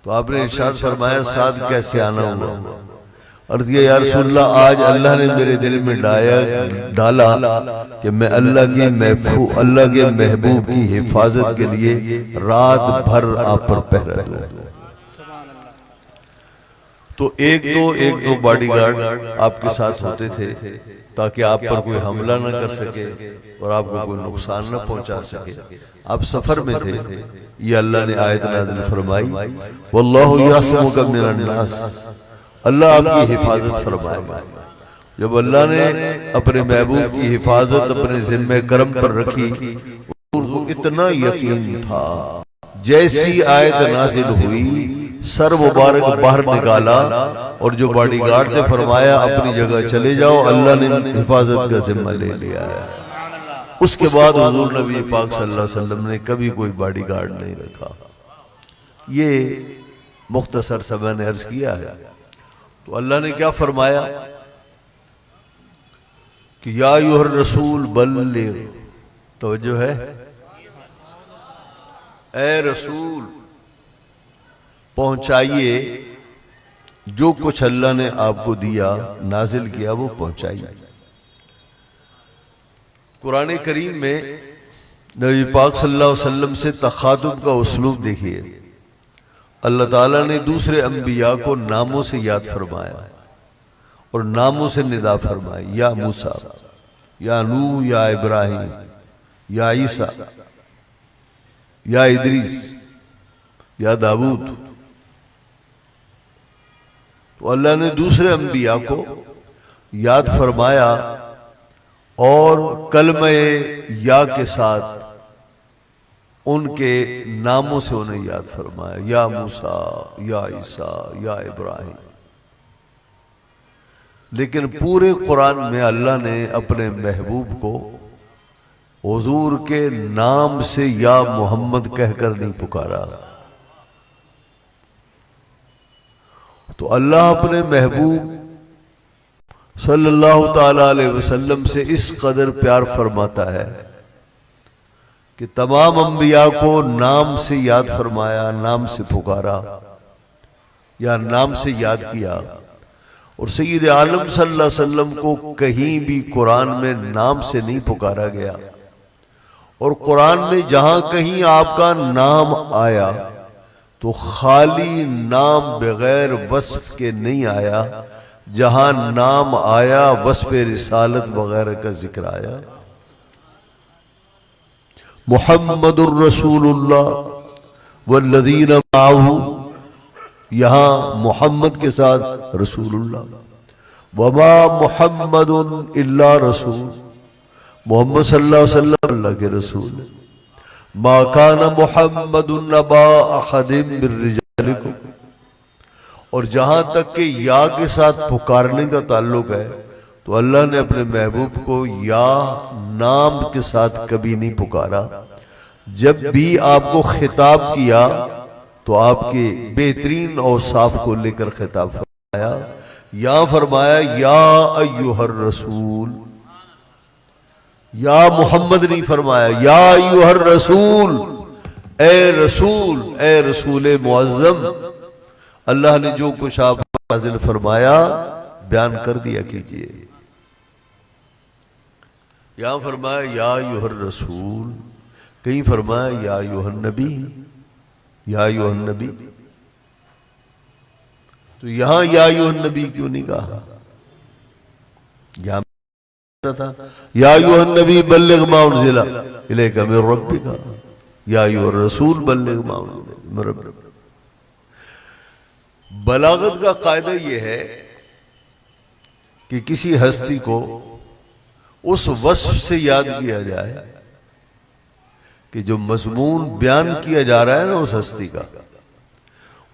تو آپ نے ارشاد فرمایا سعد کیسے آنا ہوا؟ عرض کیا یا رسول اللہ آج اللہ نے میرے دل میں ڈالا کہ میں اللہ کے محبوب کی حفاظت کے لیے رات بھر آپ پر پہرا دوں۔ تو ایک دو باڈی گارڈ آپ کے ساتھ ہوتے تھے تاکہ آپ پر کوئی حملہ نہ کر سکے اور آپ کو کوئی نقصان نہ پہنچا سکے۔ آپ سفر میں تھے، یہ اللہ نے آیت نازل فرمائی واللہ یعصمک من الناس، اللہ آپ کی حفاظت فرمائے گا۔ جب اللہ نے اپنے محبوب کی حفاظت اپنے ذمہ کرم پر رکھی، کو اتنا یقین تھا جیسی آیت نازل ہوئی سر مبارک باہر نکالا اور جو باڈی گارڈ تھے فرمایا اپنی جگہ چلے جاؤ، اللہ نے حفاظت کا ذمہ لے لیا ہے۔ اس کے بعد حضور نبی پاک صلی اللہ علیہ وسلم نے کبھی کوئی باڈی گارڈ نہیں رکھا۔ یہ مختصر سا میں نے عرض کیا ہے۔ تو اللہ نے کیا فرمایا کہ یا ایھا الرسول بلغ، توجہ ہے، اے رسول پہنچائیے جو کچھ اللہ نے آپ کو دیا نازل کیا وہ پہنچائیے۔ قرآن کریم میں نبی پاک صلی اللہ علیہ وسلم سے تخاطب کا اسلوب دیکھیے۔ اللہ تعالیٰ نے دوسرے انبیاء کو ناموں سے یاد فرمایا اور ناموں سے ندا فرمائی، یا موسیٰ، یا نوح، یا ابراہیم، یا عیسیٰ، یا ادریس، یا داؤد۔ تو اللہ نے دوسرے انبیاء کو یاد فرمایا اور کلمہ یا کے ساتھ ان کے ناموں سے انہیں یاد فرمایا، یا موسیٰ، یا عیسیٰ، یا ابراہیم۔ لیکن پورے قرآن میں اللہ نے اپنے محبوب کو حضور کے نام سے یا محمد کہہ کر نہیں پکارا۔ تو اللہ اپنے محبوب صلی اللہ تعالی علیہ وسلم سے اس قدر پیار فرماتا ہے کہ تمام انبیاء کو نام سے یاد فرمایا، نام سے پکارا یا نام سے یاد کیا، اور سید عالم صلی اللہ علیہ وسلم کو کہیں بھی قرآن میں نام سے نہیں پکارا گیا، اور قرآن میں جہاں کہیں آپ کا نام آیا تو خالی نام بغیر وصف کے نہیں آیا، جہاں نام آیا وصف رسالت وغیرہ کا ذکر آیا۔ محمد الرسول اللہ والذین معہ، یہاں محمد کے ساتھ رسول اللہ، وما محمد الا رسول، محمد صلی اللہ علیہ وسلم اللہ کے رسول ہیں۔ ما کان محمد نبا احد من رجالکم، اور جہاں تک کہ یا کے ساتھ پکارنے کا تعلق ہے تو اللہ نے اپنے محبوب کو یا نام کے ساتھ کبھی نہیں پکارا۔ جب بھی آپ کو خطاب کیا تو آپ کے بہترین اوصاف کو لے کر خطاب فرمایا، یا فرمایا یا ایھا الرسول، یا محمد نہیں فرمایا، یا ایھا الرسول، اے رسول، اے رسول معظم۔ اللہ نے جو کچھ آپ نازل فرمایا بیان کر دیا کیجئے۔ یہاں فرمایا یا ایھا الرسول، کہیں فرمایا یا ایھا النبی، یا ایھا النبی۔ تو یہاں یا ایھا النبی کیوں نہیں کہا؟ یہاں تھا یا ایھا النبی بلغ ما انزل الیک من ربک، یا ایھا الرسول بلغ ما انزل الیک من ربک۔ بلاغت کا قاعدہ یہ ہے کہ کسی ہستی کو اس وصف سے یاد کیا جائے کہ جو مضمون بیان کیا جا رہا ہے نا اس ہستی کا،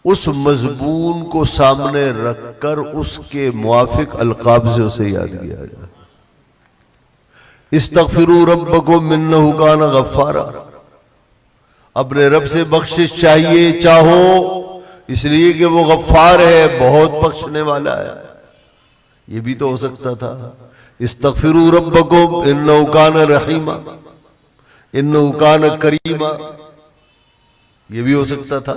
اس مضمون کو سامنے رکھ کر اس کے موافق القاب سے اسے یاد کیا جائے۔ استغفروا ربکم انہ کان غفارا، اپنے رب سے بخشش چاہیے، چاہو، اس لیے کہ وہ غفار ہے، بہت بخشنے والا ہے۔ یہ بھی تو ہو سکتا تھا استغفروا ربکم انہ کان رحیما، انہ کان کریما، یہ بھی ہو سکتا تھا۔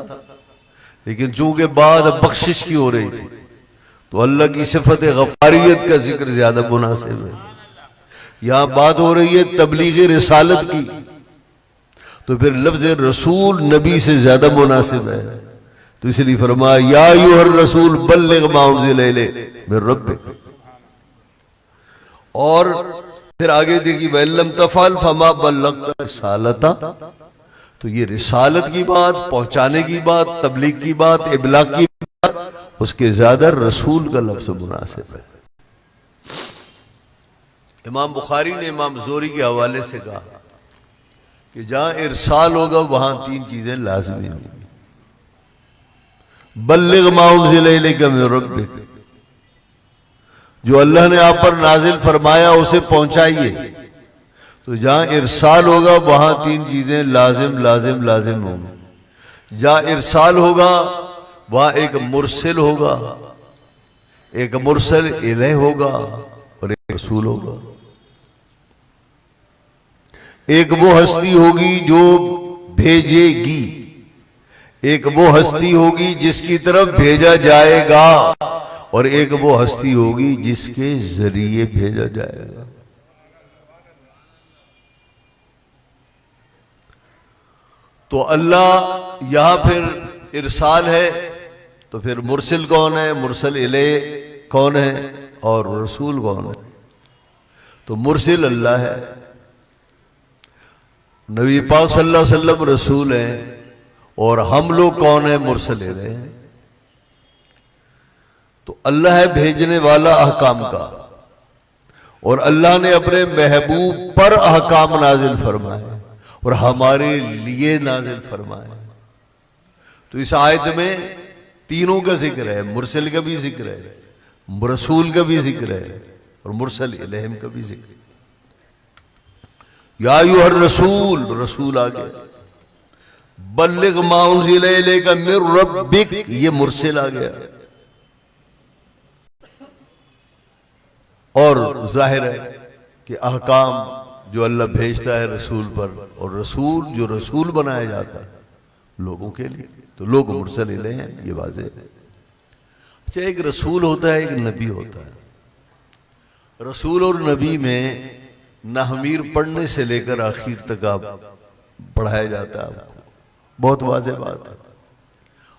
لیکن چونکہ بعد بخشش کی ہو رہی تھی تو اللہ کی صفت غفاریت کا ذکر زیادہ مناسب ہے. یہاں بات ہو رہی ہے تبلیغ رسالت کی، تو پھر لفظ رسول نبی سے زیادہ مناسب ہے. تو اس لیے فرمایا یا ایھا الرسول بلغ ما انزل الیک من ربک. اور پھر آگے دیکھیے وَإِن لَّمْ تَفْعَلْ فَمَا بَلَّغْتَ رِسَالَتَهُ. تو یہ رسالت کی بات، پہنچانے کی بات، تبلیغ کی بات، ابلاغ کی بات، اس کے زیادہ رسول کا لفظ مناسب ہے. امام بخاری نے امام زہری کے حوالے سے کہا کہ جہاں ارسال ہوگا وہاں تین چیزیں لازمی ہوں گی. بلغ ما انزل الیک من ربک، جو اللہ نے آپ پر نازل فرمایا اسے پہنچائیے. تو جہاں ارسال ہوگا وہاں تین چیزیں لازم لازم لازم ہوں گی. جہاں ارسال ہوگا وہاں ایک مرسل ہوگا، ایک مرسل الیہ ہوگا، اور ایک رسول ہوگا. ایک وہ ہستی ہوگی جو بھیجے گی، ایک وہ ہستی ہوگی جس کی طرف بھیجا جائے گا، اور ایک وہ ہستی ہوگی جس کے ذریعے بھیجا جائے گا. تو اللہ یہاں پھر ارسال ہے، تو پھر مرسل کون ہے، مرسل الیہ کون ہے، اور رسول کون ہے؟ تو مرسل اللہ ہے، نبی پاک صلی اللہ علیہ وسلم رسول ہیں، اور ہم لوگ کون ہیں؟ مرسل الیہ. تو اللہ ہے بھیجنے والا احکام کا، اور اللہ نے اپنے محبوب پر احکام نازل فرمائے اور ہمارے لیے نازل فرمائے. تو اس آیت میں تینوں کا ذکر ہے، مرسل کا بھی ذکر ہے، رسول کا بھی ذکر ہے، اور مرسل الیہم کا بھی ذکر ہے. یا ایھا الرسول، رسول آگے، بلغ ما انزل الیک من ربک، یہ مرسل آ گیا. اور ظاہر ہے کہ احکام جو اللہ بھیجتا ہے رسول پر، اور رسول جو رسول بنایا جاتا ہے لوگوں کے لیے، تو لوگ مرسل الیہ ہیں، یہ واضح ہے. اچھا، ایک رسول ہوتا ہے، ایک نبی ہوتا ہے. رسول اور نبی میں نحمیر پڑھنے سے لے کر آخر تک آپ پڑھایا جاتا ہے آپ کو، بہت واضح بات ہے.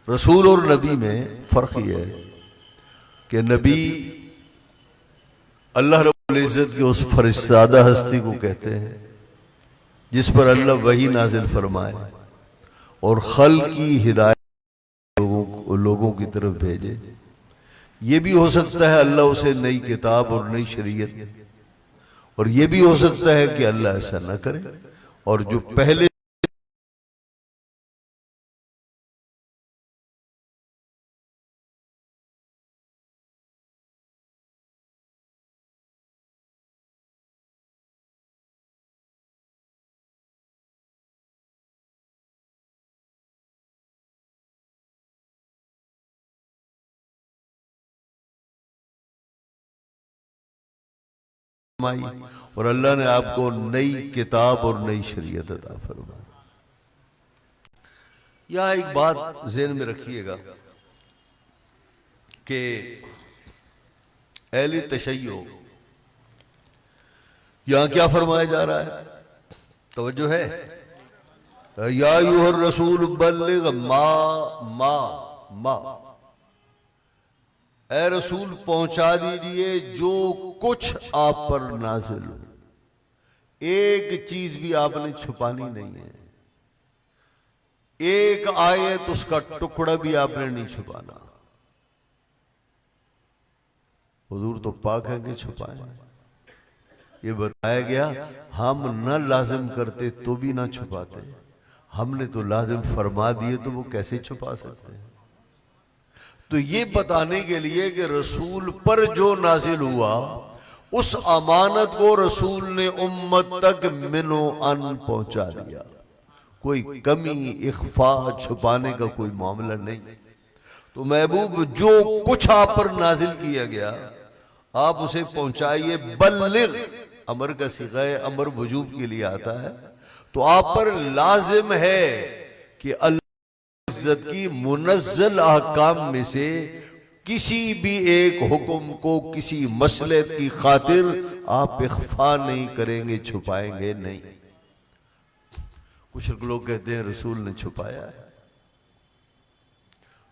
رسول اور نبی میں فرق یہ ہے کہ نبی اللہ رب العزت کی اس فرستادہ ہستی کو کہتے ہیں جس پر اللہ وحی نازل فرمائے اور خلق کی ہدایت لوگوں کی طرف بھیجے. یہ بھی ہو سکتا ہے اللہ اسے نئی کتاب اور نئی شریعت، اور یہ بھی ہو سکتا ہے کہ اللہ ایسا نہ کرے، اور جو پہلے اور اللہ نے آپ کو نئی کتاب اور نئی شریعت عطا فرمائی. یہاں ایک بات ذہن میں رکھیے گا کہ اہل تشیع یہاں کیا فرمایا جا رہا ہے، توجہ ہے. یا ایھا الرسول بلغ ما، اے رسول پہنچا دیجئے جو کچھ آپ پر نازل ہو. ایک چیز بھی آپ نے چھپانی نہیں ہے، ایک آیت اس کا ٹکڑا بھی آپ نے نہیں چھپانا. حضور تو پاک ہے کہ چھپائیں، یہ بتایا گیا. ہم نہ لازم کرتے تو بھی نہ چھپاتے، ہم نے تو لازم فرما دیے تو وہ کیسے چھپا سکتے ہیں. تو یہ بتانے کے لیے کہ رسول پر جو نازل ہوا اس امانت کو رسول نے امت تک منو ان پہنچا دیا. کوئی کمی، اخفاء، چھپانے کا کوئی معاملہ نہیں. تو محبوب جو کچھ آپ پر نازل کیا گیا آپ اسے پہنچائیے. بلغ امر کا صیغہ امر وجوب کے لیے آتا ہے، تو آپ پر لازم ہے کہ اللہ العزت کی منزل احکام میں سے کسی بھی ایک حکم کو کسی مصلحت کی خاطر آپ اخفا نہیں کریں گے، چھپائیں گے نہیں۔ کچھ لوگ کہتے ہیں رسول نے چھپایا ہے،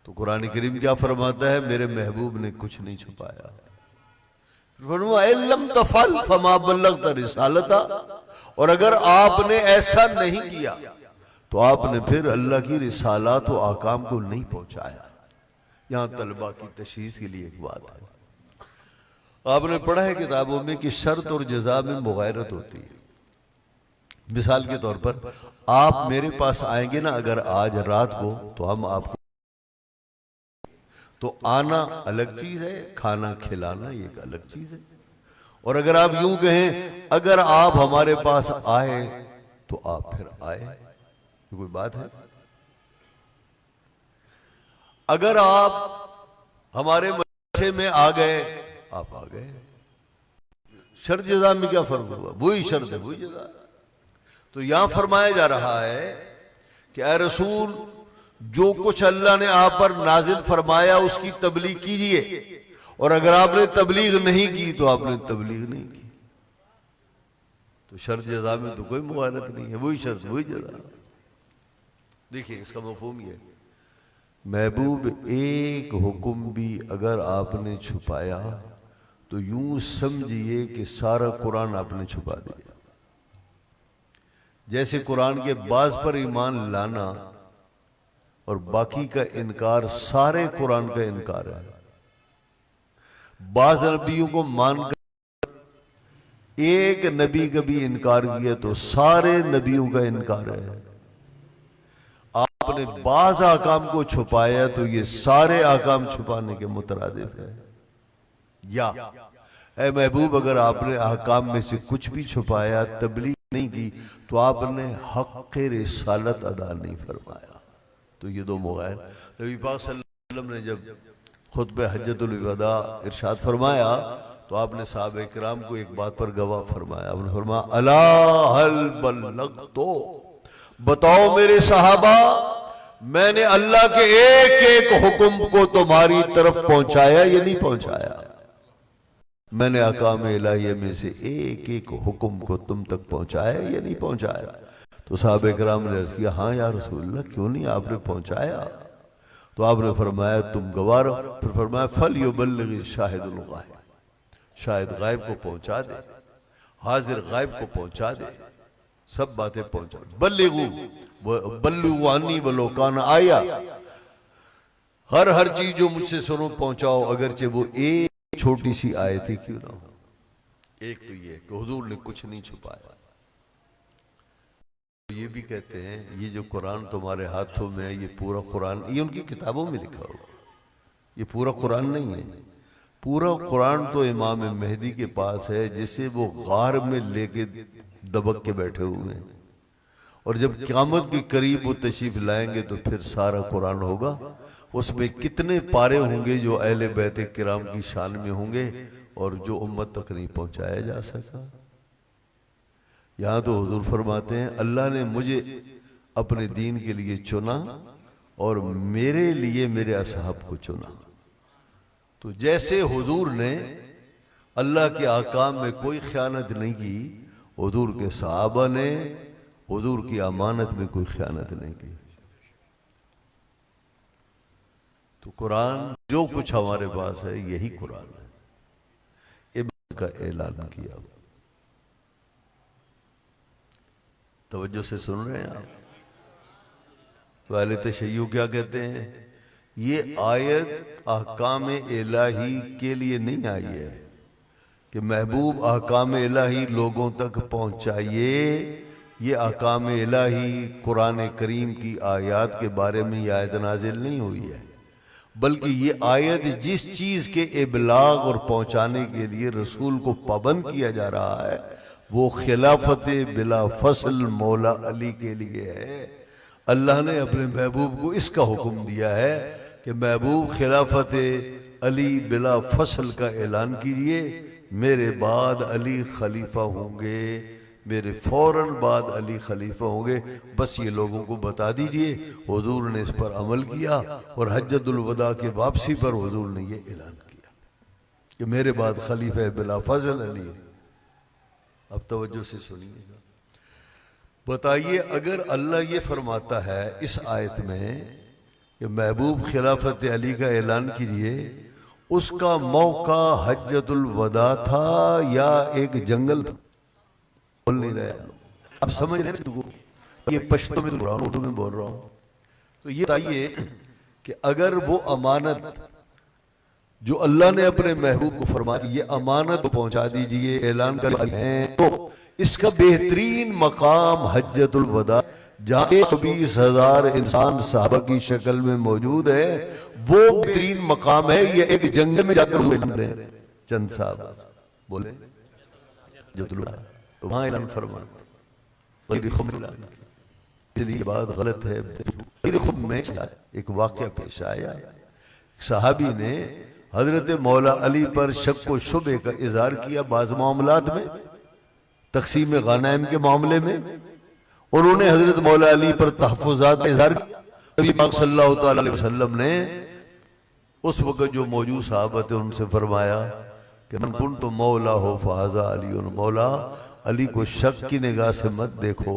تو قرآن کریم کیا فرماتا ہے؟ میرے محبوب نے کچھ نہیں چھپایا۔ فرمایا اِن لم تفعل فما بلغت رسالتہ، اور اگر آپ نے ایسا نہیں کیا تو آپ نے پھر اللہ کی رسالات و احکام کو نہیں پہنچایا۔ یہاں طلباء کی تشخیص کے لیے ایک بات ہے، آپ نے پڑھا ہے کتابوں میں کہ شرط اور جزا میں مغایرت ہوتی ہے۔ مثال کے طور پر آپ میرے پاس آئیں گے نا اگر آج رات کو، تو ہم آپ کو، تو آنا الگ چیز ہے، کھانا کھلانا یہ ایک الگ چیز ہے۔ اور اگر آپ یوں کہیں اگر آپ ہمارے پاس آئے تو آپ پھر آئے، یہ کوئی بات ہے؟ اگر آپ ہمارے مدرسے میں آ گئے، آپ آ گئے۔ شرط جزا میں کیا فرق ہوا؟ وہی شرط ہے وہی جزا۔ تو یہاں فرمایا جا رہا ہے کہ اے رسول، جو کچھ اللہ نے آپ پر نازل فرمایا اس کی تبلیغ کیجئے، اور اگر آپ نے تبلیغ نہیں کی تو آپ نے تبلیغ نہیں کی۔ تو شرط جزا میں تو کوئی مغایرت نہیں ہے، وہی شرط وہی جزا۔ دیکھیں اس کا مفہوم یہ ہے، محبوب ایک حکم بھی اگر آپ نے چھپایا تو یوں سمجھئے کہ سارا قرآن آپ نے چھپا دیا۔ جیسے قرآن کے بعض پر ایمان لانا اور باقی کا انکار سارے قرآن کا انکار ہے۔ بعض نبیوں کو مان کر ایک نبی کا بھی انکار کیا تو سارے نبیوں کا انکار ہے۔ آپ نے بعض احکام کو چھپایا تو یہ سارے احکام چھپانے کے مترادف ہے۔ یا اے محبوب اگر آپ نے احکام میں سے کچھ بھی چھپایا، تبلیغ نہیں کی، تو آپ نے حق رسالت ادا نہیں فرمایا۔ تو یہ دو مغایر۔ نبی پاک صلی اللہ علیہ وسلم نے جب خطبہ حجۃ الوداع ارشاد فرمایا تو آپ نے صحابہ کرام کو ایک بات پر گواہ فرمایا۔ آپ نے فرمایا الا هل بلغت، بتاؤ میرے صحابہ میں نے اللہ کے ایک ایک حکم کو تمہاری طرف پہنچایا یا نہیں پہنچایا؟ میں نے احکام الہیہ میں سے ایک ایک حکم کو تم تک پہنچایا یا نہیں پہنچایا؟ تو صحابہ کرام نے عرض کیا ہاں یا رسول اللہ، کیوں نہیں آپ نے پہنچایا؟ تو آپ نے فرمایا تم گواہ رہو۔ پھر فرمایا فَلْيُبَلِّغِ الشَّاهِدُ الْغَائِبَ، شاہد غائب کو پہنچا دے، حاضر غائب کو پہنچا دے، سب باتیں پہنچا دے۔ بلغوا عنی ولو کان آیا، ہر چیز جو مجھ سے سنو پہنچاؤ، اگرچہ وہ ایک چھوٹی سی آیت ہی کیوں نہ ہو۔ ایک تو یہ کہ حضور نے کچھ نہیں چھپایا۔ یہ بھی کہتے ہیں یہ جو قرآن تمہارے ہاتھوں میں ہے یہ پورا قرآن، یہ ان کی کتابوں میں لکھا ہو، یہ پورا قرآن نہیں ہے۔ پورا قرآن تو امام مہدی کے پاس ہے جسے وہ غار میں لے کے دبک کے بیٹھے ہوئے ہیں، اور جب قیامت کے قریب وہ تشریف لائیں گے تو پھر سارا قرآن ہوگا۔ اس میں کتنے پارے ہوں گے جو اہل بیت کرام کی شان میں ہوں گے اور جو امت تک نہیں پہنچایا جا سکا۔ یہاں تو حضور فرماتے ہیں اللہ نے مجھے اپنے دین کے لیے چنا اور میرے لیے میرے اصحاب کو چنا۔ تو جیسے حضور نے اللہ کے احکام میں کوئی خیانت نہیں کی، حضور کے صحابہ نے حضور کی امانت میں کوئی خیانت نہیں کی۔ تو قرآن جو کچھ ہمارے پاس ہے یہی قرآن ہے، ابن کا اعلان کیا۔ توجہ سے سن رہے ہیں آپ؟ تو اہل تشیع کیا کہتے ہیں؟ یہ آیت احکام الہی کے لیے نہیں آئی ہے کہ محبوب احکام الہی لوگوں تک پہنچائیے۔ یہ احکام الہی قرآن کریم کی آیات کے بارے میں یہ آیت نازل نہیں ہوئی ہے، بلکہ یہ آیت جس چیز کے ابلاغ اور پہنچانے کے لیے رسول کو پابند کیا جا رہا ہے وہ خلافت بلا فصل مولا علی کے لیے ہے۔ اللہ نے اپنے محبوب کو اس کا حکم دیا ہے کہ محبوب خلافت علی بلا فصل کا اعلان کیجئے، میرے بعد علی خلیفہ ہوں گے، میرے فوراً بعد علی خلیفہ ہوں گے، بس یہ لوگوں کو بتا دیجئے۔ حضور نے اس پر عمل کیا اور حجۃ الوداع کی واپسی پر حضور نے یہ اعلان کیا کہ میرے بعد خلیفہ بلا فضل علی۔ اب توجہ سے سنیے گا، بتائیے اگر اللہ یہ فرماتا ہے اس آیت میں کہ محبوب خلافت علی کا اعلان کیجئے، اس کا موقع حجۃ الوداع تھا یا ایک جنگل تھا؟ بول نہیں رہے اب سمجھ رہے ہیں؟ یہ پشتو میں بول رہا ہوں، اردو میں بول رہا ہوں۔ تو یہ بتائیے کہ اگر وہ امانت جو اللہ نے اپنے محبوب کو فرمایا یہ امانت کو پہنچا دیجئے، اعلان کر ہیں، تو اس کا بہترین مقام حجۃ الوداع جہاں 20,000 انسان صحابہ کی شکل میں موجود ہے، وہ بہترین مقام ہے۔ یہ ایک جنگل میں جا کر ہوئے رہے ہیں چند صاحب بولے حجۃ الوداع، تو وہاں اعلان فرمایا۔ اس لیے یہ بات غلط ہے۔ میں ایک واقعہ پیش آیا، صحابی نے حضرت مولا علی پر شک و شبہ کا اظہار کیا بعض معاملات میں، تقسیم غنائم کے معاملے میں انہوں نے حضرت مولا علی پر تحفظات کا اظہار کیا۔ نبی پاک صلی اللہ تعالی علیہ وسلم نے اس وقت جو موجود صحابہ تھے ان سے فرمایا کہ من کنت مولا ہو فہذا علی مولا، علی کو شک کی نگاہ سے مت دیکھو۔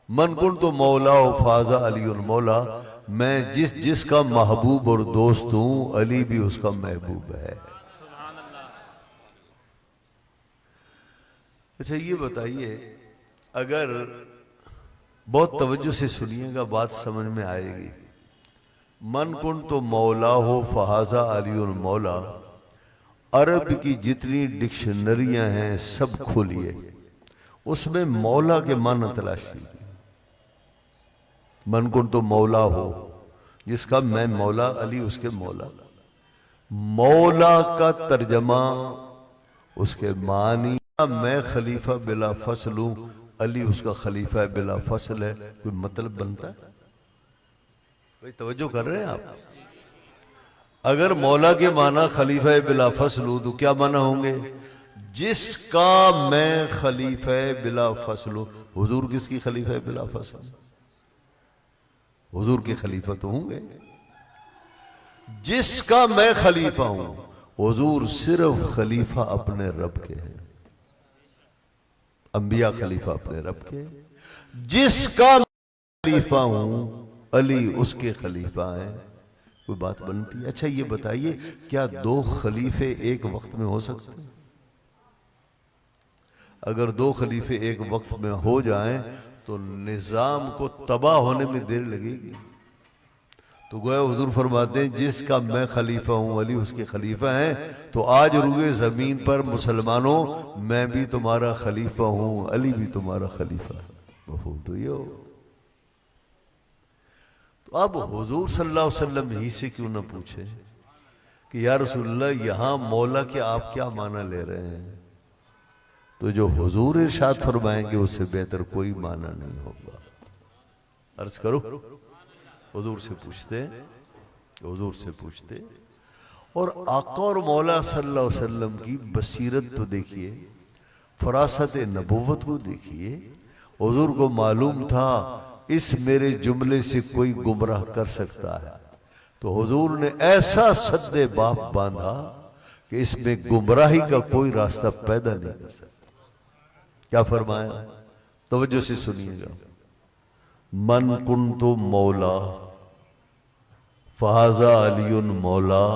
من کنت مولا ہو فہذا علی مولا، میں جس کا محبوب اور دوست ہوں علی بھی اس کا محبوب ہے۔ اچھا یہ بتائیے، اگر بہت توجہ سے سنیے گا بات سمجھ میں آئے گی۔ من کنت مولا ہو فہذا علی مولا، عرب کی جتنی ڈکشنریاں ہیں سب کھولیے، اس میں مولا کے معنی تلاشی۔ من کنت مولا ہو، جس کا میں مولا، علی اس کے مولا۔ مولا کا ترجمہ اس کے معنی، میں خلیفہ بلا فصل ہوں، علی اس کا خلیفہ بلا فصل ہے، کوئی مطلب بنتا ہے؟ بھئی توجہ کر رہے ہیں آپ؟ اگر مولا کے معنی خلیفہ بلا فصل ہوں تو کیا معنی ہوں گے؟ جس کا میں خلیفہ بلا فصل ہوں۔ حضور کس کی خلیفہ بلا فصل؟ حضور کے خلیفہ تو ہوں گے۔ جس کا میں خلیفہ ہوں، حضور صرف خلیفہ اپنے رب کے ہیں، انبیاء خلیفہ اپنے رب کے۔ جس کا میں خلیفہ ہوں علی اس کے خلیفہ ہیں، کوئی بات بنتی ہے؟ اچھا یہ بتائیے کیا دو خلیفے ایک وقت میں ہو سکتے ہیں؟ اگر دو خلیفے ایک وقت میں ہو جائیں تو نظام کو تباہ ہونے میں دیر لگے گی۔ تو گویا حضور فرماتے ہیں جس کا میں خلیفہ ہوں علی اس کے خلیفہ ہیں، تو آج روئے زمین پر مسلمانوں میں بھی تمہارا خلیفہ ہوں، علی بھی تمہارا خلیفہ ہے۔ مفہوم تو یہ ہو۔ تو اب حضور صلی اللہ علیہ وسلم ہی سے کیوں نہ پوچھے کہ یا رسول اللہ یہاں مولا کے آپ کیا معنی لے رہے ہیں؟ تو جو حضور ارشاد فرمائیں گے اس سے بہتر کوئی معنی نہیں ہوگا۔ عرض کرو، حضور سے پوچھتے، حضور سے پوچھتے۔ اور آقا اور مولا صلی اللہ علیہ وسلم کی بصیرت تو دیکھیے، فراست نبوت کو دیکھیے۔ حضور کو معلوم تھا اس میرے جملے سے کوئی گمراہ کر سکتا ہے، تو حضور نے ایسا سد باب باندھا کہ اس میں گمراہی کا کوئی راستہ پیدا نہیں کر سکتا۔ کیا فرمایا؟ توجہ سے سنیے گا۔ من کنت مولا فہذا علی مولا،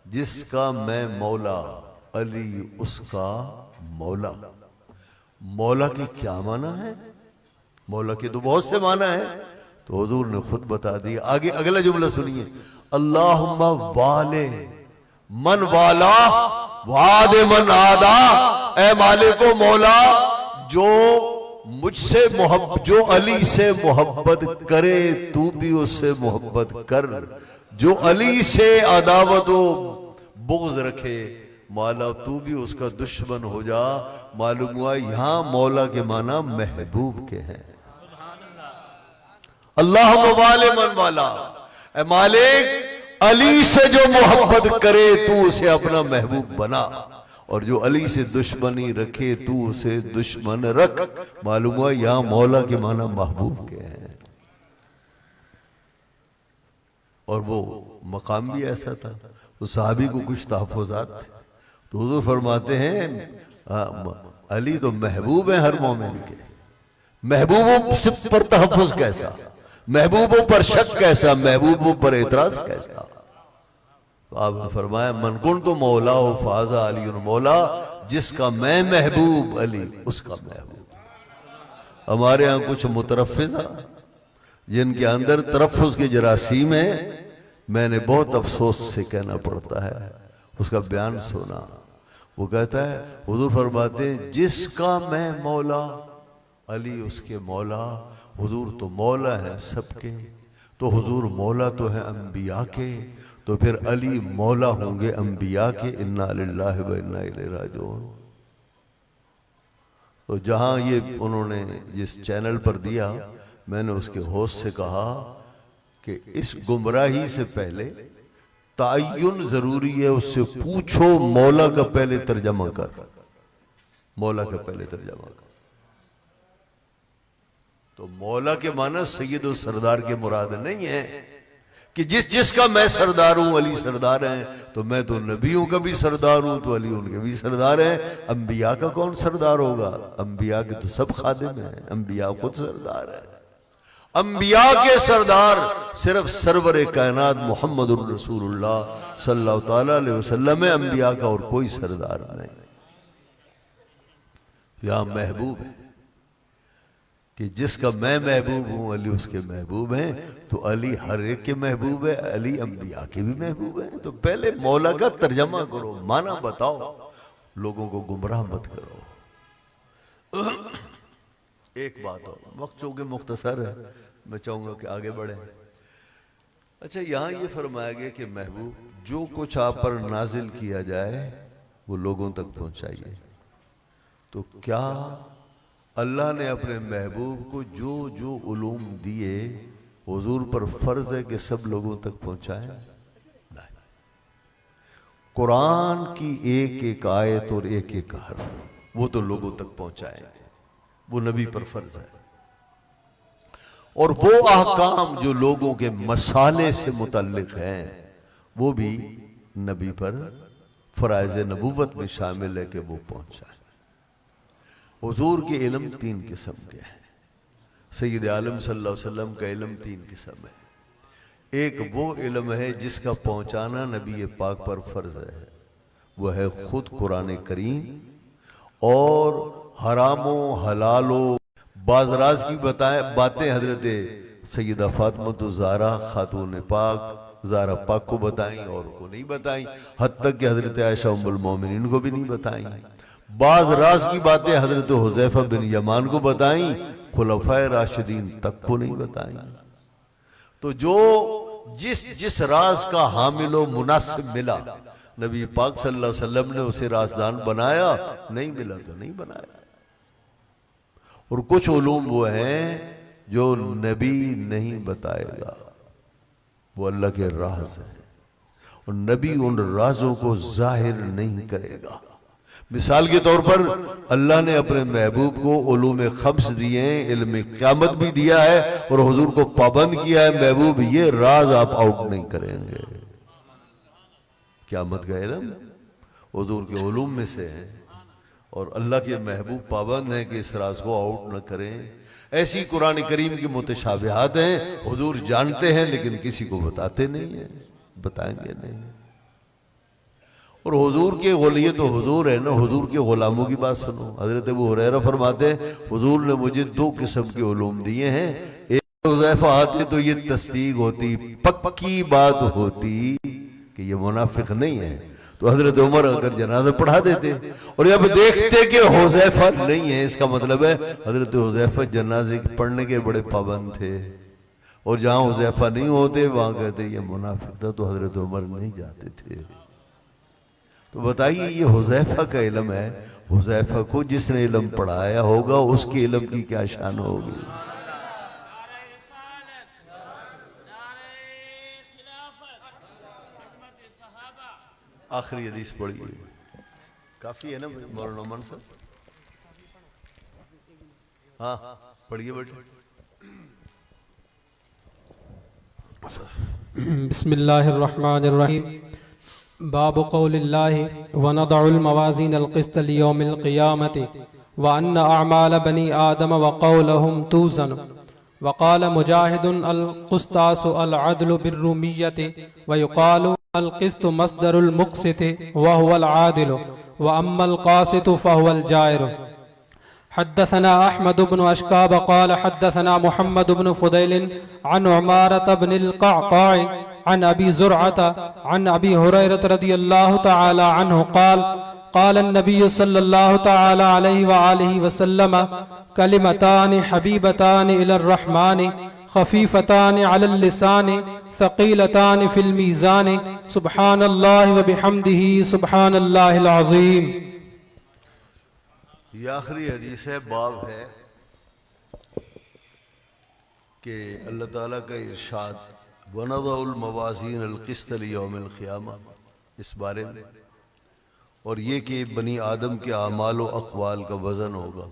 جس کا میں مولا علی اس کا مولا۔ مولا کی کیا معنی ہے؟ مولا کے تو بہت سے معنی ہیں، تو حضور نے خود بتا دیا۔ آگے اگلا جملہ سنیے، اللہم والے من والا وعاد من عادا، اے مالک و مولا جو مجھ سے محبت، جو علی سے محبت کرے تو بھی اس سے محبت کر، جو علی سے عداوت و بغض رکھے مولا تو بھی اس کا دشمن ہو جا۔ معلوم ہوا یہاں مولا کے معنی محبوب کے ہیں۔ اللہم والے من والا، اے مالک علی سے جو محبت کرے تو اسے اپنا محبوب بنا۔ اور جو علی سے دشمنی رکھے تو اسے دشمن رکھ. معلوم ہوا یہاں مولا کے معنی محبوب کے ہیں. اور وہ مقام بھی ایسا تھا. اس صحابی کو کچھ تحفظات تھے تو حضور فرماتے ہیں علی تو محبوب ہیں ہر مومن کے. محبوبوں پر تحفظ کیسا, محبوبوں پر شک کیسا, محبوبوں پر اعتراض کیسا. تو آپ نے فرمایا من کنت مولا فاز علی مولا, جس کا میں محبوب علی اس کا محبوب. ہمارے ہاں کچھ مترفضہ جن کے اندر ترفظ کے جراثیم ہیں, میں نے بہت افسوس سے کہنا پڑتا ہے اس کا بیان سنا. وہ کہتا ہے حضور فرماتے ہیں جس کا میں مولا علی اس کے مولا. حضور تو مولا ہے سب کے, تو حضور مولا تو ہے انبیاء کے, تو پھر علی مولا ہوں گے انبیاء کے. انا للہ و انا الیہ راجعون. تو جہاں یہ انہوں نے جس چینل پر دیا, میں نے اس کے ہوسٹ سے کہا کہ اس گمراہی سے پہلے تعین ضروری ہے, اس سے پوچھو مولا کا پہلے ترجمہ کر, مولا کا پہلے ترجمہ کر. تو مولا کے معنی سید و سردار کے مراد نہیں ہے کہ جس کا میں سردار ہوں علی سردار ہیں, تو میں تو نبیوں کا بھی سردار ہوں تو علی ان کے بھی سردار ہیں. انبیاء کا کون سردار ہوگا؟ انبیاء کے تو سب خادم ہیں, انبیاء خود سردار ہیں. انبیاء کے سردار صرف سرور کائنات محمد الرسول اللہ صلی اللہ تعالی علیہ وسلم ہے, انبیاء کا اور کوئی سردار نہیں. یہاں محبوب ہے کہ جس کا میں محبوب ہوں علی اس کے محبوب ہیں. تو علی ہر ایک کے محبوب ہے, علی انبیاء کے بھی محبوب ہیں. تو پہلے مولا کا ترجمہ کرو, معنی بتاؤ, لوگوں کو گمراہ مت کرو. ایک بات اور, وقت چونکہ مختصر ہے میں چاہوں گا کہ آگے بڑھیں. اچھا یہاں یہ فرمایا گیا کہ محبوب جو کچھ آپ پر نازل کیا جائے وہ لوگوں تک پہنچائیے. تو کیا اللہ نے اپنے محبوب کو جو جو علوم دیے حضور پر فرض ہے کہ سب لوگوں تک پہنچائیں؟ نہیں. قرآن کی ایک ایک آیت اور ایک ایک حرف وہ تو لوگوں تک پہنچائیں, وہ نبی پر فرض ہے. اور وہ احکام جو لوگوں کے مسالے سے متعلق ہیں وہ بھی نبی پر فرائض نبوت میں شامل ہے کہ وہ پہنچائیں. حضور کے علم تین قسم کے ہیں. سید عالم صلی اللہ علیہ وسلم کا علم تین قسم ہے. ایک وہ علم ہے جس کا پہنچانا نبی پاک پر فرض ہے, وہ ہے خود قرآن کریم اور حرام و حلال و بعض راز کی باتیں حضرت سیدہ فاطمہ الزہرا خاتون پاک زہرا پاک کو بتائیں اور کو نہیں بتائیں, حتیٰ کہ حضرت عائشہ ام المومنین کو بھی نہیں بتائیں. بعض راز کی باتیں حضرت حذیفہ بن یمان کو بتائیں, خلفائے راشدین تک کو نہیں بتائیں. تو جو جس راز کا حامل و مناسب ملا نبی پاک صلی اللہ علیہ وسلم نے اسے رازدان بنایا, نہیں ملا تو نہیں بنایا. اور کچھ علوم وہ ہیں جو نبی نہیں بتائے گا, وہ اللہ کے راز ہیں, اور نبی ان رازوں کو ظاہر نہیں کرے گا. مثال کے طور پر اللہ نے اپنے محبوب کو علوم خمس دیے ہیں, علم قیامت بھی دیا ہے, اور حضور کو پابند کیا ہے محبوب یہ راز آپ آؤٹ نہیں کریں گے. قیامت کا علم حضور کے علوم میں سے ہے, اور اللہ کے محبوب پابند ہیں کہ اس راز کو آؤٹ نہ کریں. ایسی قرآن کریم کی متشابہات ہیں, حضور جانتے ہیں لیکن کسی کو بتاتے نہیں ہیں, بتائیں گے نہیں. اور حضور کے یہ تو حضور ہے نا, حضور کے غلاموں کی بات سنو. حضرت ابو ہریرہ فرماتے ہیں حضور نے مجھے دو قسم کے علوم دیے ہیں. ایک حذیفہ آتے تو یہ تصدیق ہوتی, پکی بات ہوتی کہ یہ منافق نہیں ہے, تو حضرت عمر اگر جنازہ پڑھا دیتے, اور جب دیکھتے کہ حذیفہ نہیں ہے, اس کا مطلب ہے حضرت حذیفہ جنازے پڑھنے کے بڑے پابند تھے, اور جہاں حذیفہ نہیں ہوتے وہاں کہتے یہ منافق تھا, تو حضرت عمر نہیں جاتے تھے. تو بتائیے یہ حذیفہ کا علم ہے, حذیفہ کو جس نے علم پڑھایا ہوگا اس کے علم کی کیا شان ہوگی. آخری حدیث پڑھیے. کافی ہے نا مولانا نعمان صاحب؟ ہاں پڑھیے بیٹے. بسم اللہ الرحمن الرحیم. باب قول اللہ ونضع الموازین القسط لیوم القیامت وان اعمال بنی آدم وقولهم توزن. وقال مجاہد القسطاس العدل بالرومیت ويقال القسط مصدر المقسط وهو العادل واما القاسط فهو الجائر. حدثنا احمد بن اشکاب قال حدثنا محمد بن فضیل عن عمارة بن القعقاع عن ابی زرعة عن ابی ہریرة رضی اللہ تعالی عنہ قال قال النبي صلی اللہ تعالی علیہ وآلہ وسلم کلمتان حبیبتان الى الرحمن خفیفتان علی اللسان ثقیلتان فی المیزان سبحان اللہ وبحمدہ سبحان اللہ العظیم. یہ آخری حدیث ہے، باب ہے کہ اللہ تعالیٰ کا ارشاد وَنَضَعُ الْمَوَازِينَ الْقِسْطَ لِيَوْمِ الْقِيَامَةِ اس بارے میں، اور یہ کہ بنی آدم کے اعمال و اقوال کا وزن ہوگا.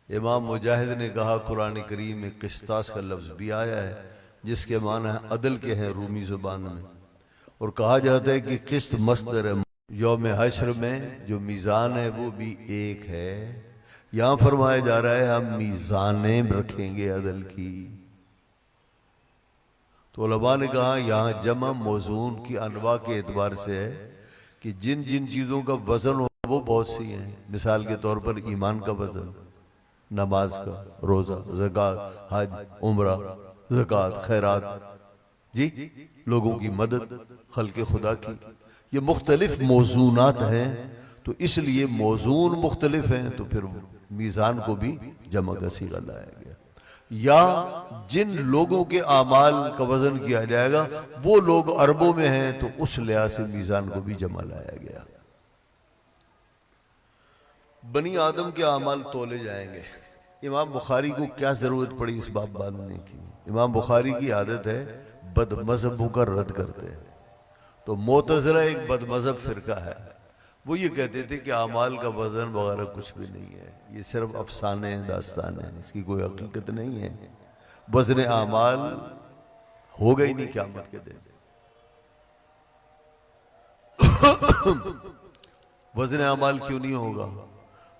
امام مجاہد نے کہا قرآن کریم میں قسطاس کا لفظ بھی آیا ہے جس کے معنی عدل کے ہیں رومی زبان میں، اور کہا جاتا ہے کہ قسط مصدر ہے. یوم حشر میں جو میزان ہے وہ بھی ایک ہے. یہاں فرمایا جا رہا ہے ہم میزانیں رکھیں گے عدل کی. تو علماء نے کہا یہاں جمع موزون کی انواع کے اعتبار سے ہے کہ جن جن چیزوں کا وزن ہو وہ بہت سی ہیں. مثال کے طور پر ایمان کا وزن، نماز کا، روزہ، زکوٰۃ، حج، عمرہ، زکوٰۃ، خیرات، جی لوگوں کی مدد، خلق خدا کی، یہ مختلف موزونات ہیں. تو اس لیے موزون مختلف ہیں تو پھر میزان کو بھی جمع کا صیغہ لایا گیا. یا جن لوگوں کے اعمال کا وزن کیا جائے گا وہ لوگ اربوں میں ہیں تو اس لحاظ سے میزان کو بھی جمع لایا گیا. بنی آدم کے اعمال تولے جائیں گے. امام بخاری کو کیا ضرورت پڑی اس باب باندھنے کی؟ امام بخاری کی عادت ہے بد مذہبوں کا رد کرتے ہیں. تو معتزلہ ایک بد مذہب فرقہ ہے، وہ یہ کہتے تھے کہ اعمال کا وزن وغیرہ کچھ بھی نہیں ہے، یہ صرف افسانے ہیں، داستان ہیں، اس کی کوئی حقیقت نہیں ہے. وزن اعمال ہوگا ہی نہیں قیامت کے دن. وزن اعمال کیوں نہیں ہوگا؟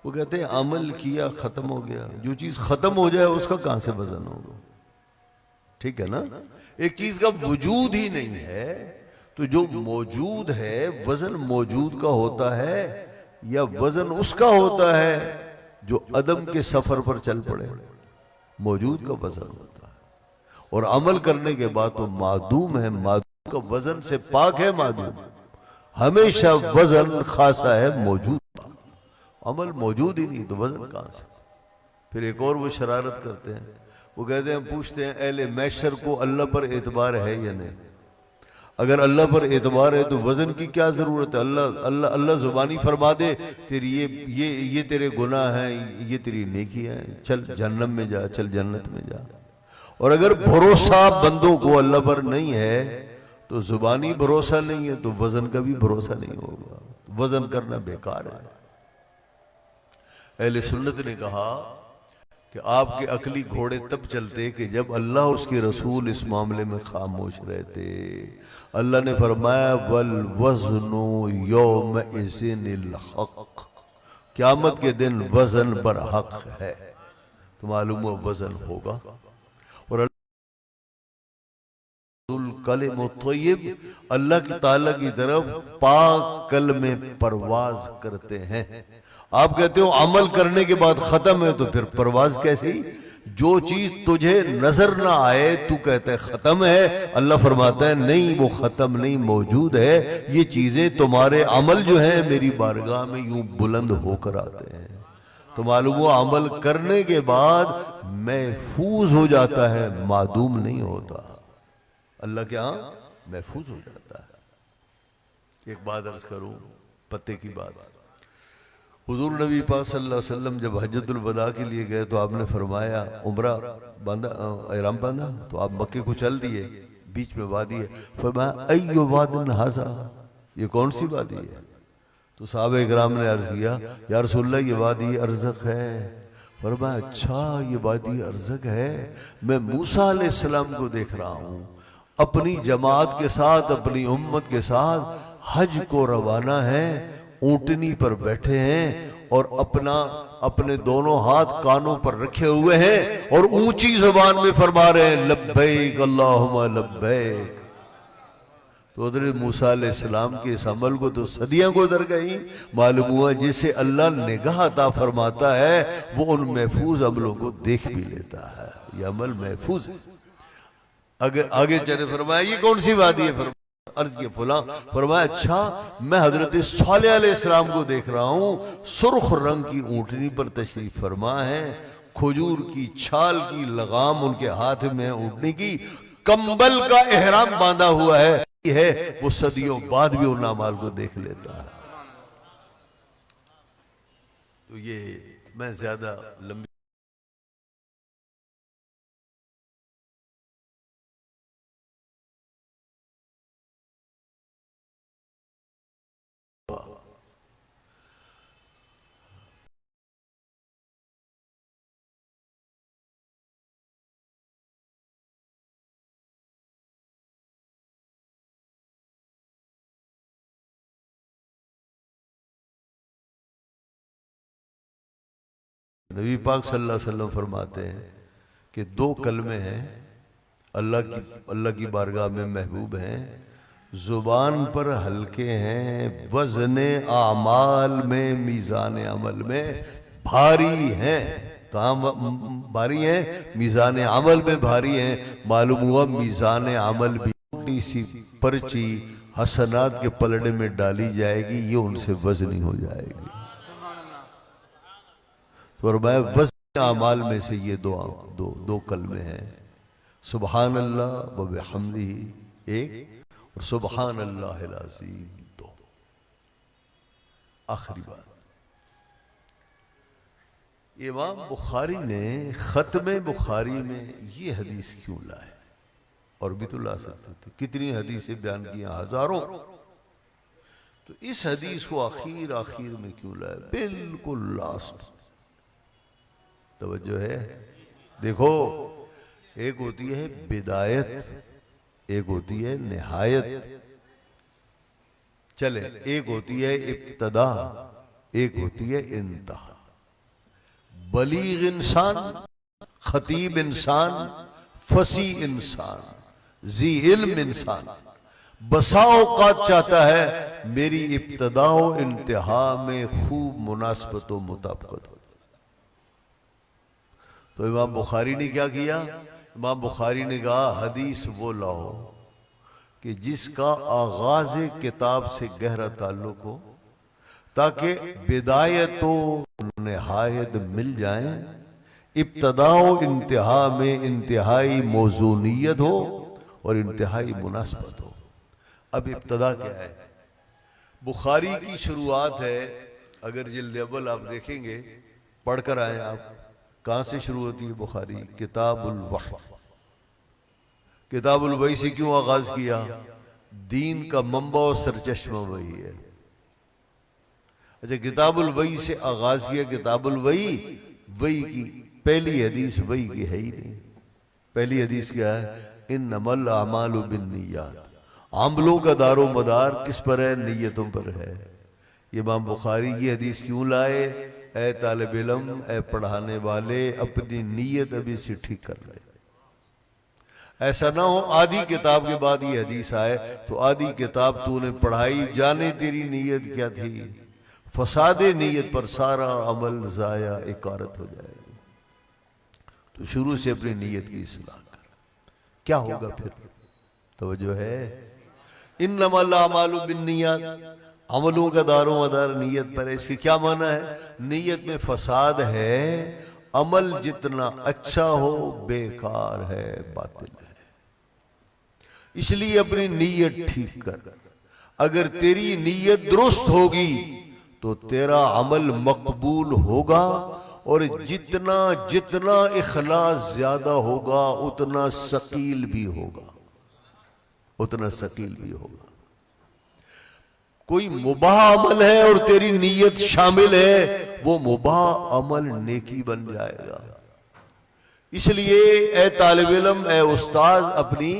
وہ کہتے ہیں عمل کیا ختم ہو گیا، جو چیز ختم ہو جائے اس کا کہاں سے وزن ہوگا؟ ٹھیک ہے نا؟ ایک چیز کا وجود ہی نہیں ہے تو جو موجود ہے وزن موجود کا ہوتا ہے یا وزن اس کا ہوتا ہے جو عدم کے سفر پر چل پڑے؟ موجود کا وزن ہوتا ہے. اور عمل کرنے کے بعد تو معدوم ہے، معدوم کا وزن سے پاک ہے. معدوم ہمیشہ وزن خاصا ہے، موجود. عمل موجود ہی نہیں تو وزن کہاں سے؟ پھر ایک اور وہ شرارت کرتے ہیں، وہ کہتے ہیں پوچھتے ہیں اہل محشر کو اللہ پر اعتبار ہے یا نہیں؟ اگر اللہ پر اعتبار ہے تو وزن کی کیا ضرورت ہے؟ اللہ زبانی فرما دے تیری یہ تیرے گناہ ہیں، یہ تیری نیکیاں ہیں، چل جہنم میں جا، چل جنت میں جا. اور اگر بھروسہ بندوں کو اللہ پر نہیں ہے تو زبانی بھروسہ نہیں ہے تو وزن کا بھی بھروسہ نہیں ہوگا. وزن کرنا بیکار ہے. اہل سنت نے کہا کہ آپ کے عقلی گھوڑے تب چلتے کہ جب اللہ اور اس کے رسول اس معاملے میں خاموش رہتے. اللہ نے فرمایا وَالْوَزْنُ يَوْمَئِذٍ الْحَقُّ، قیامت کے دن وزن برحق ہے. تو معلوم ہوا وزن ہوگا. اور کلم الطیب اللہ کی تعالیٰ کی طرف پاک کلمے پرواز کرتے ہیں. آپ کہتے ہو عمل کرنے کے بعد ختم ہے تو پھر پرواز کیسی؟ جو چیز تجھے نظر نہ آئے تو کہتا ہے ختم ہے، اللہ فرماتا ہے نہیں، وہ ختم نہیں، موجود ہے. یہ چیزیں تمہارے عمل جو ہیں میری بارگاہ میں یوں بلند ہو کر آتے ہیں. تو معلوم ہوا عمل کرنے کے بعد محفوظ ہو جاتا ہے، معدوم نہیں ہوتا. اللہ کے ہاں محفوظ ہو جاتا ہے. ایک بات عرض کروں، پتے کی بات. حضور نبی پاک صلی اللہ علیہ وسلم جب حجۃ الوداع کے لیے گئے تو آپ نے فرمایا عمرہ باندھا، احرام باندھا؟ تو آپ مکے کو چل دیے، بیچ میں وادی ہے. فرمایا ایو وادن ھذا، یہ کون سی وادی ہے؟ تو صحابہ اکرام نے عرض کیا یا رسول اللہ یہ وادی ارزق ہے۔ فرمایا اچھا یہ وادی ارزق ہے، میں موسیٰ علیہ السلام کو دیکھ رہا ہوں اپنی جماعت کے ساتھ، اپنی امت کے ساتھ حج کو روانہ ہیں، اونٹنی پر بیٹھے ہیں اور اپنے دونوں ہاتھ کانوں پر رکھے ہوئے ہیں اور اونچی زبان میں فرما رہے ہیں لبیک اللہم لبیک۔ تو حضرت موسیٰ علیہ السلام کے اس عمل کو تو صدیاں گزر گئیں، معلوم ہوا جسے اللہ نگاہ عطا فرماتا ہے وہ ان محفوظ عملوں کو دیکھ بھی لیتا ہے، یہ عمل محفوظ ہے۔ اگر آگے چلے فرمایا یہ کون سی وادی ہے؟ فرمایا عرض کیا فلاں۔ فرمایا اچھا میں حضرت صالح علیہ السلام کو دیکھ رہا ہوں، سرخ رنگ کی اونٹنی پر تشریف فرما ہے، کھجور کی چھال کی لگام ان کے ہاتھ میں ہے اونٹنی کی، کمبل کا احرام باندھا ہوا ہے، وہ صدیوں بعد بھی ان اعمال کو دیکھ لیتا ہے۔ تو یہ میں زیادہ لمبی نبی پاک صلی اللہ علیہ وسلم فرماتے ہیں کہ دو کلمے ہیں اللہ کی بارگاہ میں محبوب ہیں، زبان پر ہلکے ہیں، وزن اعمال میں میزان عمل میں بھاری ہیں۔ کہاں بھاری ہیں؟ میزان عمل میں بھاری ہیں۔ معلوم ہوا میزان عمل بھی چھوٹی سی پرچی حسنات کے پلڑے میں ڈالی جائے گی، یہ ان سے وزنی ہو جائے گی۔ تو فرمایا وزن اعمال میں سے یہ دو کلمے ہیں، سبحان اللہ و بحمدہ ایک اور سبحان اللہ العظیم دو۔ آخری بات، امام بخاری نے ختم بخاری میں یہ حدیث کیوں لائے؟ اور بھی تو لا سکتے تھے، کتنی حدیثیں بیان کی ہیں، ہزاروں۔ تو اس حدیث کو آخر میں کیوں لائے؟ بالکل لاسٹ۔ توجہ ہے؟ دیکھو ایک ہوتی ہے بدایت، ایک ہوتی ہے نہایت، چلے ایک ہوتی ہے ابتدا، ایک ہوتی ہے انتہا۔ بلیغ انسان، خطیب انسان، فصیح انسان، ذی علم انسان بسا اوقات چاہتا ہے میری ابتدا و انتہا میں خوب مناسبت و مطابقت ہو۔ تو امام بخاری نے کیا کیا؟ امام بخاری نے کہا حدیث وہ لاؤ کہ جس کا آغاز کتاب سے گہرا تعلق ہو، تاکہ بدایت و نہایت مل جائیں، ابتدا و انتہا میں انتہائی موزونیت ہو اور انتہائی مناسبت ہو۔ اب ابتدا کیا ہے؟ بخاری کی شروعات ہے، اگر جلد اول آپ دیکھیں گے، پڑھ کر آئیں آپ، کہاں سے شروع ہوتی ہے بخاری؟ کتاب الوحی۔ کتاب الوحی سے کیوں آغاز کیا؟ دین کا منبع و سرچشمہ وہی ہے۔ اچھا کتاب الوحی سے آغاز کیا، کتاب الوحی، وحی کی پہلی حدیث وحی کی ہے ہی نہیں۔ پہلی حدیث کیا ہے؟ انما الاعمال بالنیات۔ عملوں کا دار و مدار کس پر ہے؟ نیتوں پر ہے۔ امام بخاری یہ حدیث کیوں لائے؟ اے طالب علم، اے پڑھانے والے، اپنی نیت ابھی سے ٹھیک کر لے۔ ایسا نہ ہو آدھی کتاب کے بعد یہ حدیث آئے تو آدھی کتاب تو نے پڑھائی، جانے تیری نیت کیا تھی، فساد نیت پر سارا عمل ضائع اکارت ہو جائے گا۔ تو شروع سے اپنی نیت کی اصلاح کر، کیا ہوگا پھر؟ توجہ ہے؟ انما الاعمال بالنیات، عملوں کا دار و مدار نیت پر ہے۔ اس کی کیا معنی ہے؟ نیت میں فساد ہے، عمل جتنا اچھا ہو بیکار ہے، باطل ہے۔ اس لیے اپنی نیت ٹھیک کر، اگر تیری نیت درست ہوگی تو تیرا عمل مقبول ہوگا، اور جتنا اخلاص زیادہ ہوگا اتنا ثقیل بھی ہوگا، اتنا ثقیل بھی ہوگا۔ کوئی مباح عمل ہے اور تیری نیت شامل ہے، وہ مباح عمل نیکی بن جائے گا۔ اس لیے اے طالب علم، اے استاذ، اپنی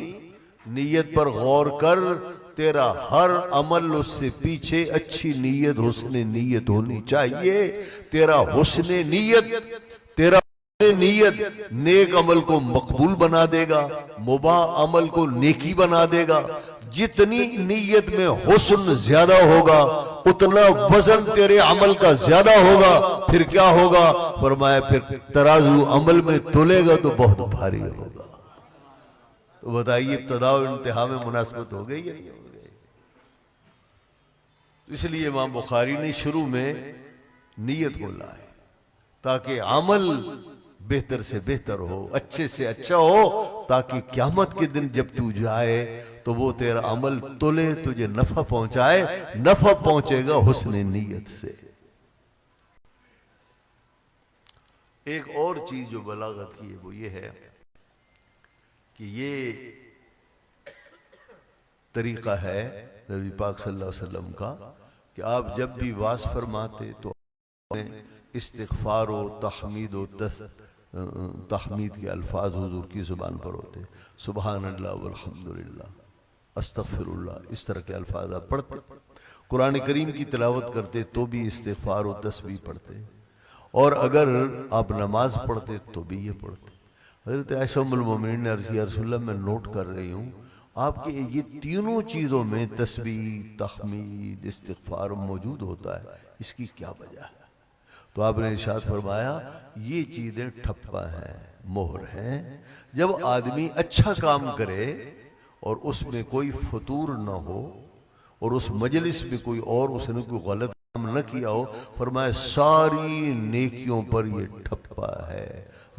نیت پر غور کر، تیرا ہر عمل اس سے پیچھے اچھی نیت، حسن نیت ہونی چاہیے۔ تیرا حسن نیت نیک عمل کو مقبول بنا دے گا، مباح عمل کو نیکی بنا دے گا۔ جتنی نیت میں حسن زیادہ ہوگا اتنا وزن تیرے عمل کا زیادہ ہوگا۔ پھر کیا ہوگا؟ فرمایا پھر ترازو عمل میں تولے گا تو بہت بھاری ہوگا۔ تو بتائیے ابتدا و انتہا میں مناسبت ہو گئی یا نہیں ہو گئی؟ اس لیے امام بخاری نے شروع میں نیت کو لائے تاکہ عمل بہتر سے بہتر ہو، اچھے سے اچھا ہو، تاکہ قیامت کے دن جب تو جائے تو وہ تیرا عمل تلے، تجھے نفع پہنچائے۔ نفع پہنچے گا حسن نیت سے۔ ایک اور چیز جو بلاغت کی ہے وہ یہ ہے کہ یہ طریقہ ہے نبی پاک صلی اللہ علیہ وسلم کا کہ آپ جب بھی واز فرماتے تو استغفار و تحمید تحمید کے الفاظ حضور کی زبان پر ہوتے، سبحان اللہ والحمدللہ، استغفر اللہ، اس طرح کے الفاظ آپ پڑھتے۔ قرآن کریم کی تلاوت کرتے تو بھی استغفار و تسبیح پڑھتے، اور اگر آپ نماز پڑھتے تو بھی یہ پڑھتے۔ حضرت عائشہ ام المومنین نے عرض کیا، رسول اللہ میں نوٹ کر رہی ہوں آپ کے یہ تینوں چیزوں میں تسبیح، تحمید، استغفار موجود ہوتا ہے، اس کی کیا وجہ ہے؟ تو آپ نے ارشاد فرمایا یہ چیزیں ٹھپا ہیں، مہر ہیں۔ جب آدمی اچھا کام کرے اور اس میں کوئی فطور نہ ہو اور اس مجلس میں کوئی اور اس نے کوئی غلط کام نہ کیا ہو، فرمایا ساری نیکیوں پر یہ ٹھپا ہے،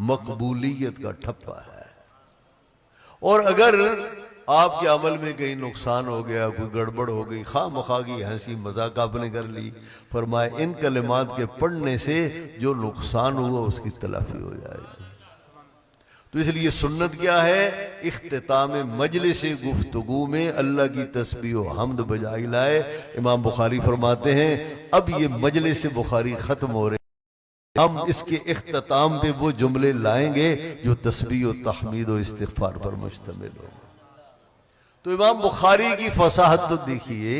مقبولیت کا ٹھپا ہے۔ اور اگر آپ کے عمل میں کہیں نقصان ہو گیا، کوئی گڑبڑ ہو گئی، خواہ مخواہ کی ہنسی مذاق آپ نے کر لی، فرمایا ان کلمات کے پڑھنے سے جو نقصان ہوا اس کی تلافی ہو جائے گی۔ تو اس لیے سنت کیا ہے؟ اختتام مجلس گفتگو میں اللہ کی تسبیح و حمد بجائی لائے۔ امام بخاری فرماتے ہیں اب یہ مجلس بخاری ختم ہو رہے، ہم اس کے اختتام پہ وہ جملے لائیں گے جو تسبیح و تحمید و استغفار پر مشتمل ہوں۔ تو امام بخاری کی فصاحت تو دیکھیے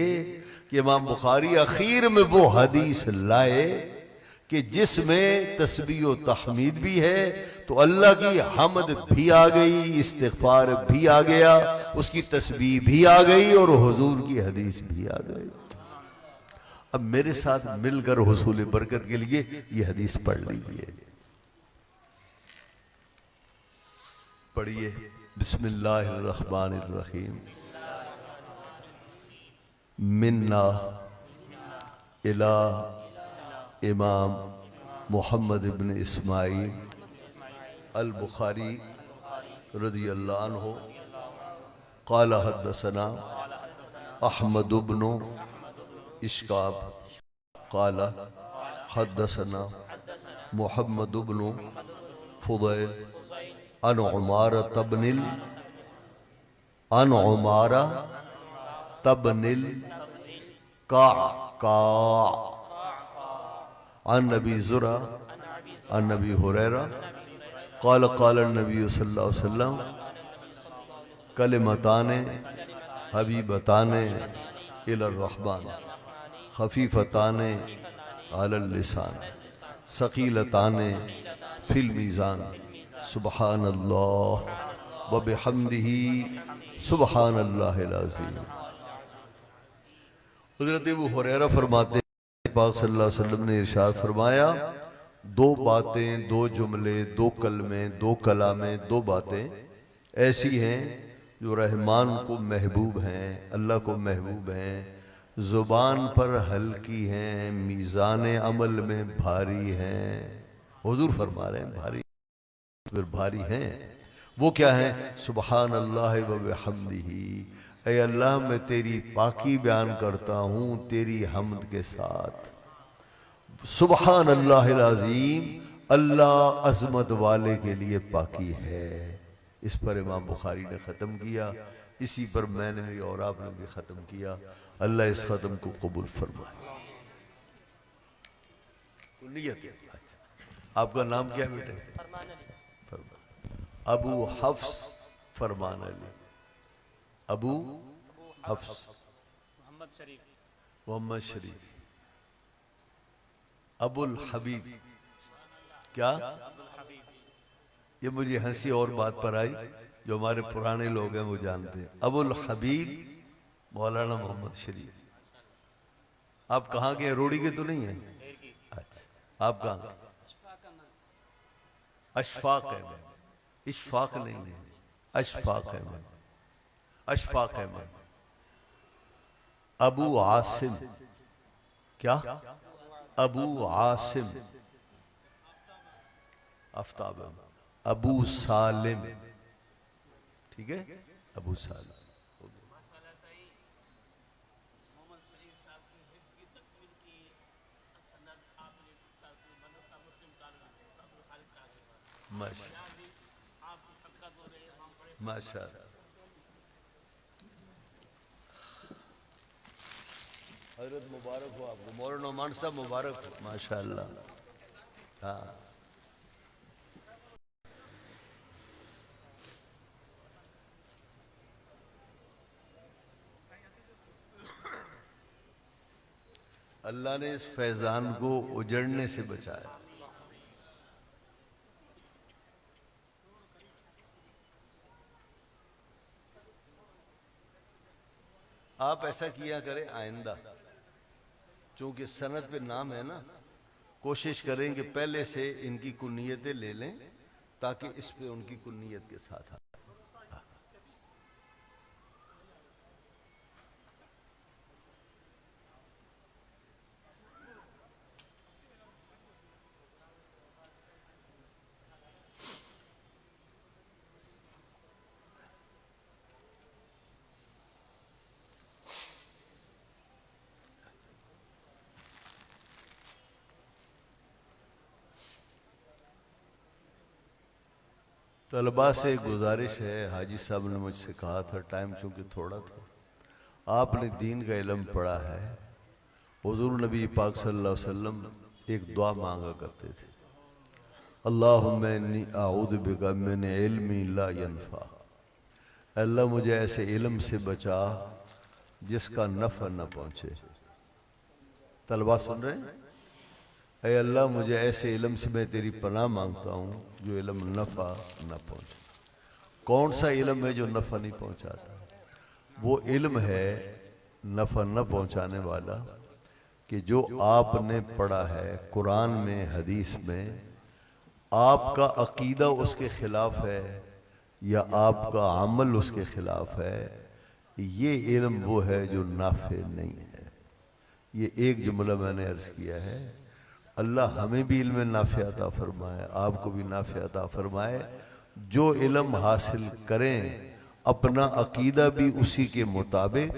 کہ امام بخاری اخیر میں وہ حدیث لائے کہ جس میں تسبیح و تحمید بھی ہے، تو اللہ کی حمد بھی آ گئی، استغفار بھی آ گیا، اس کی تسبیح بھی آ گئی، اور حضور کی حدیث بھی آ گئی۔ اب میرے ساتھ مل کر حصول برکت کے لیے یہ حدیث پڑھ لیجئے۔ پڑھیے، بسم اللہ الرحمن الرحیم۔ منا الى امام محمد بن اسماعیل البخاری رضی اللہ عنہ قال حدثنا احمد بن اشکاب قال حدثنا محمد بن فضیل عن عمارة بن القعقاع عن نبی زرع عن نبی حریرہ قال قال النبی صلی اللہ علیہ وسلم کلمتان حبیبتان الی الرحمن خفیفتان علی اللسان ثقیلتان فی المیزان سبحان اللہ وبحمدہ سبحان اللہ العظیم۔ حضرت ابو ہریرہ فرماتے ہیں پاک صلی اللہ علیہ وسلم نے ارشاد فرمایا دو باتیں، دو جملے، دو کلمے، دو کلامیں، دو باتیں ایسی ہیں جو رحمان کو محبوب ہیں، اللہ کو محبوب ہیں، زبان پر ہلکی ہیں، میزان عمل میں بھاری ہیں۔ حضور فرما رہے ہیں بھاری ہیں۔ وہ کیا ہیں؟ سبحان اللہ و بحمدہ، اے اللہ میں تیری پاکی بیان کرتا ہوں تیری حمد کے ساتھ۔ سبحان اللہ العظیم، اللہ عظمت والے کے لیے پاکی ہے۔ اس پر امام بخاری نے ختم کیا، اسی پر میں نے بھی اور آپ نے بھی ختم کیا۔ اللہ اس ختم کو قبول فرمائے۔ نیت ہے۔ آپ کا نام کیا ہے بیٹے؟ فرمان ابو حفص فرمان علی، ابو حفص محمد شریف، ابو الحبیب، کیا؟ یہ مجھے ہنسی اور بات پر آئی، جو ہمارے پرانے لوگ ہیں وہ جانتے ہیں، ابو الحبیب مولانا محمد شریف۔ آپ کہاں کے ہیں؟ روڑی کے تو نہیں ہیں؟ اچھا، آپ کہاں؟ اشفاق احمد، اشفاق نہیں ہے، اشفاق احمد، اشفاق احمد۔ ابو عاصم، کیا؟ ابو عاصم، آفتاب احمد۔ ابو سالم، ٹھیک ہے، ابو سالم۔ ماشاء اللہ، حضرت مبارک ہو آپ کو، مولانا نعمان صاحب مبارک ہو، ماشاء اللہ۔ ہاں، اللہ نے اس فیضان کو اجڑنے سے بچایا۔ آپ ایسا کیا کریں آئندہ، چونکہ سند پہ نام ہے نا، کوشش کریں کہ پہلے سے ان کی کنیتیں لے لیں تاکہ اس پہ ان کی کنیت کے ساتھ آئے۔ طلباء سے گزارش ہے، حاجی صاحب نے مجھ سے کہا تھا، ٹائم چونکہ تھوڑا تھا، آپ نے دین کا علم پڑھا ہے، حضور نبی پاک صلی اللہ علیہ وسلم ایک دعا مانگا کرتے تھے، اللہم انی اعوذ بک من علم لا ینفع، اللہ مجھے ایسے علم سے بچا جس کا نفع نہ پہنچے۔ طلباء سن رہے ہیں؟ اے اللہ مجھے ایسے علم سے میں تیری پناہ مانگتا ہوں جو علم نفع نہ پہنچے۔ کون سا علم ہے جو نفع نہیں پہنچاتا؟ وہ علم ہے نفع نہ پہنچانے والا کہ جو آپ نے پڑھا ہے قرآن میں، حدیث میں، آپ کا عقیدہ اس کے خلاف ہے یا آپ کا عمل اس کے خلاف ہے، یہ علم وہ ہے جو نافع نہیں ہے۔ یہ ایک جملہ میں نے عرض کیا ہے، اللہ ہمیں بھی علم نافع عطا فرمائے، آپ کو بھی نافع عطا فرمائے۔ جو علم حاصل کریں اپنا عقیدہ بھی اسی کے مطابق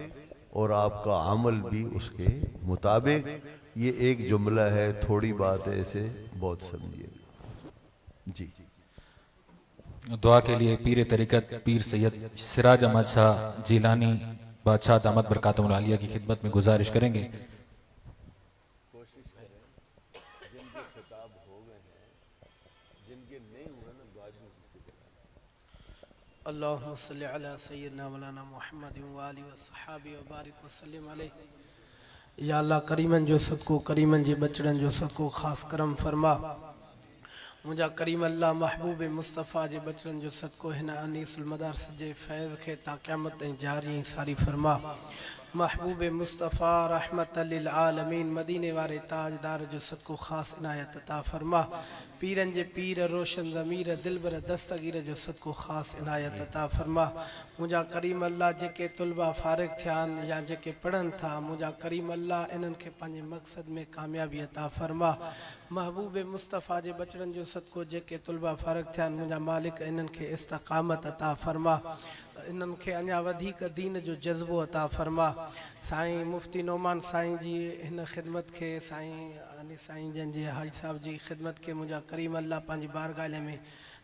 اور آپ کا عمل بھی اس کے مطابق۔ یہ ایک جملہ ہے، تھوڑی بات ہے، اسے بہت سمجھیے جی۔ دعا کے لیے پیر طریقت پیر سید سراج احمد شاہ جیلانی بادشاہ دامت برکاتہ العالیہ کی خدمت میں گزارش کریں گے۔ اللہم صلی علی سیدنا مولانا محمد وآلہ وصحابہ وبارک وسلم علیہ۔ یا اللہ کریمن جو صدقو، کریمن جی بچڑن جو صدقو خاص کرم فرما۔ مجھا کریم اللہ محبوب مصطفیٰ جے بچڑن جو صدقو ہنا انیس المدارس جے فیض کے تا قیامت جاری ساری فرما۔ محبوب مصطفیٰ رحمت للعالمین مدینے وارے تاجدار جو صدقو خاص عنایت عطا فرما۔ پیرن جے پیر روشن ضمیر دلبر دستگیر جو صدقو خاص عنایت عطا فرما۔ مجھا کریم اللہ جے کے طلبہ فارغ تھیان یا جے کے پڑھن تھا، مجھا کریم اللہ انہن کے پانچے مقصد میں کامیابی عطا فرما۔ محبوب مصطفیٰ جے بچڑن جو صدقو جے کے طلبہ فارغ تھیان، مجھا مالک انہن کے استقامت عطا فرما، انہن کے انیا ودھیک دین جو جذبو عطا فرما۔ سائیں مفتی نعمان سائیں جی ہن خدمت کے سائیں جن جی حاج صاحب جی خدمت کے مجھا کریم اللہ پانچی بارگاہ میں